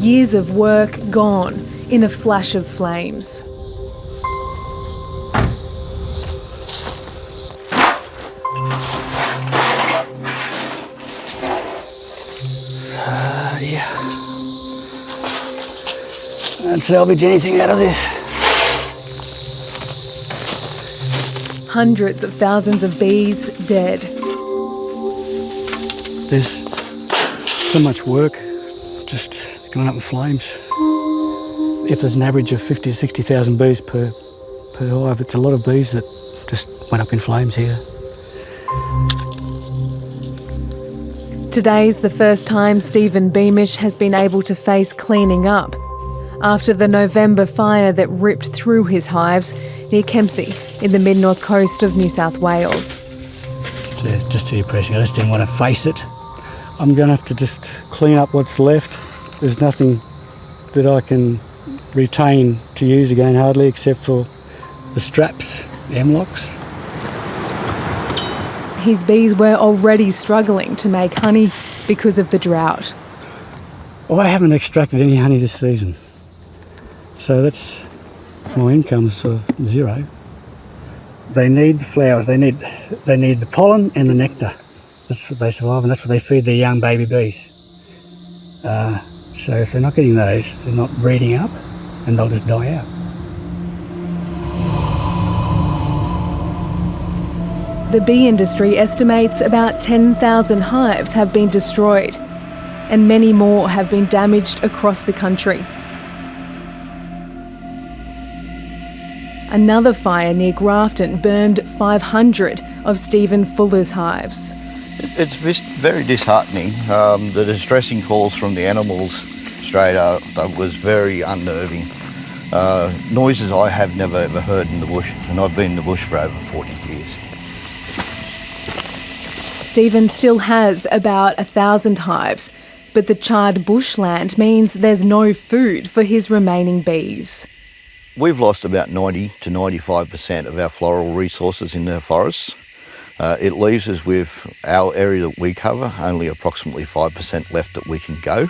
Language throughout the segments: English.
Years of work gone in a flash of flames. Don't salvage anything out of this. Hundreds of thousands of bees dead. There's so much work just going up in flames. If there's an average of 50 or 60,000 bees per hive, it's a lot of bees that just went up in flames here. Today's the first time Stephen Beamish has been able to face cleaning up after the November fire that ripped through his hives near Kempsey in the mid-north coast of New South Wales. It's just too depressing. I just didn't want to face it. I'm going to have to just clean up what's left. There's nothing that I can retain to use again hardly, except for the straps, the M-locks. His bees were already struggling to make honey because of the drought. I haven't extracted any honey this season, so that's my income's sort of zero. They need the flowers, they need the pollen and the nectar. That's what they survive, and that's what they feed their young baby bees. So if they're not getting those, they're not breeding up, and they'll just die out. The bee industry estimates about 10,000 hives have been destroyed, and many more have been damaged across the country. Another fire near Grafton burned 500 of Stephen Fuller's hives. It's very disheartening. The distressing calls from the animals straight up was very unnerving. Noises I have never ever heard in the bush, and I've been in the bush for over 40 years. Stephen still has about 1,000 hives, but the charred bushland means there's no food for his remaining bees. We've lost about 90 to 95% of our floral resources in the forests. It leaves us with our area that we cover, only approximately 5% left that we can go.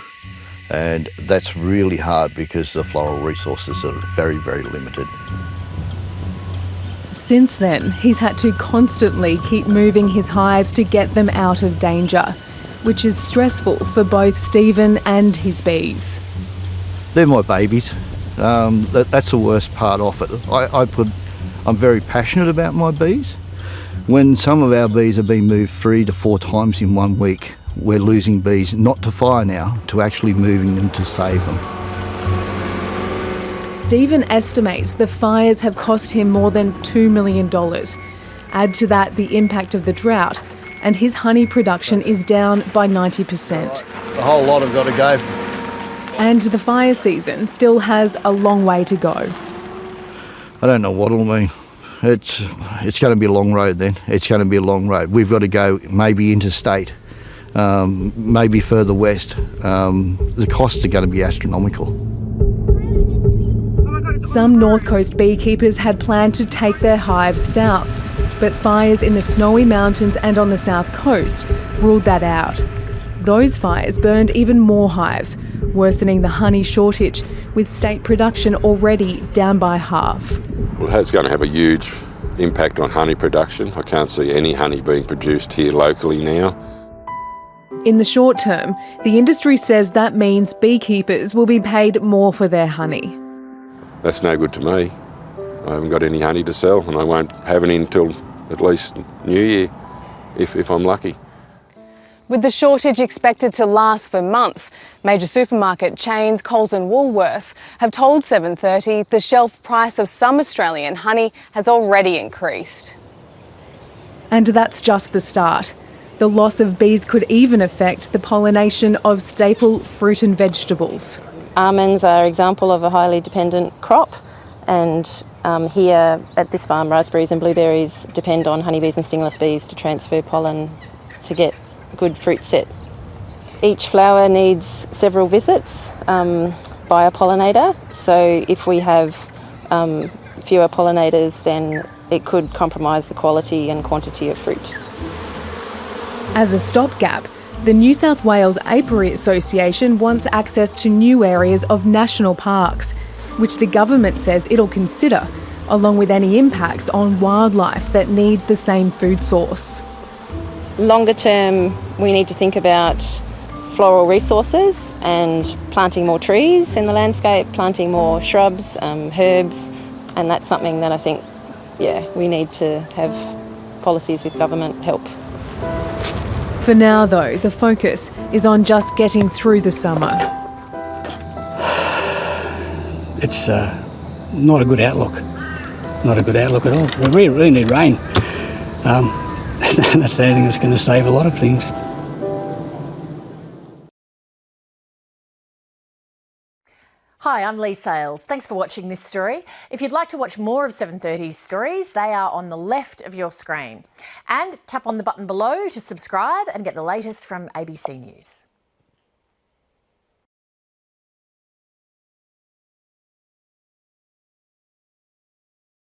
And that's really hard because the floral resources are very, very limited. Since then, he's had to constantly keep moving his hives to get them out of danger, which is stressful for both Stephen and his bees. They're my babies. That's the worst part of it. I'm very passionate about my bees. When some of our bees are being moved 3 to 4 times in 1 week, we're losing bees not to fire now, to actually moving them to save them. Stephen estimates the fires have cost him more than $2 million. Add to that the impact of the drought, and his honey production is down by 90%. The whole lot have got to go. And the fire season still has a long way to go. I don't know what it'll mean. It's going to be a long road then. It's going to be a long road. We've got to go maybe interstate, maybe further west. The costs are going to be astronomical. Some North Coast beekeepers had planned to take their hives south, but fires in the snowy mountains and on the south coast ruled that out. Those fires burned even more hives, worsening the honey shortage, with state production already down by half. Well, it's going to have a huge impact on honey production. I can't see any honey being produced here locally now. In the short term, the industry says that means beekeepers will be paid more for their honey. That's no good to me. I haven't got any honey to sell, and I won't have any until at least New Year, if I'm lucky. With the shortage expected to last for months, major supermarket chains Coles and Woolworths have told 7:30 the shelf price of some Australian honey has already increased. And that's just the start. The loss of bees could even affect the pollination of staple fruit and vegetables. Almonds are an example of a highly dependent crop, and here at this farm, raspberries and blueberries depend on honeybees and stingless bees to transfer pollen to get good fruit set. Each flower needs several visits by a pollinator, so if we have fewer pollinators, then it could compromise the quality and quantity of fruit. As a stopgap, The New South Wales Apiary Association wants access to new areas of national parks, which the government says it'll consider, along with any impacts on wildlife that need the same food source. Longer term, we need to think about floral resources and planting more trees in the landscape, planting more shrubs, herbs, and that's something that I think, we need to have policies with government help. For now, though, the focus is on just getting through the summer. It's not a good outlook. Not a good outlook at all. We really need rain. That's the only thing that's going to save a lot of things. Hi, I'm Lee Sales. Thanks for watching this story. If you'd like to watch more of 730's stories, they are on the left of your screen. And tap on the button below to subscribe and get the latest from ABC News.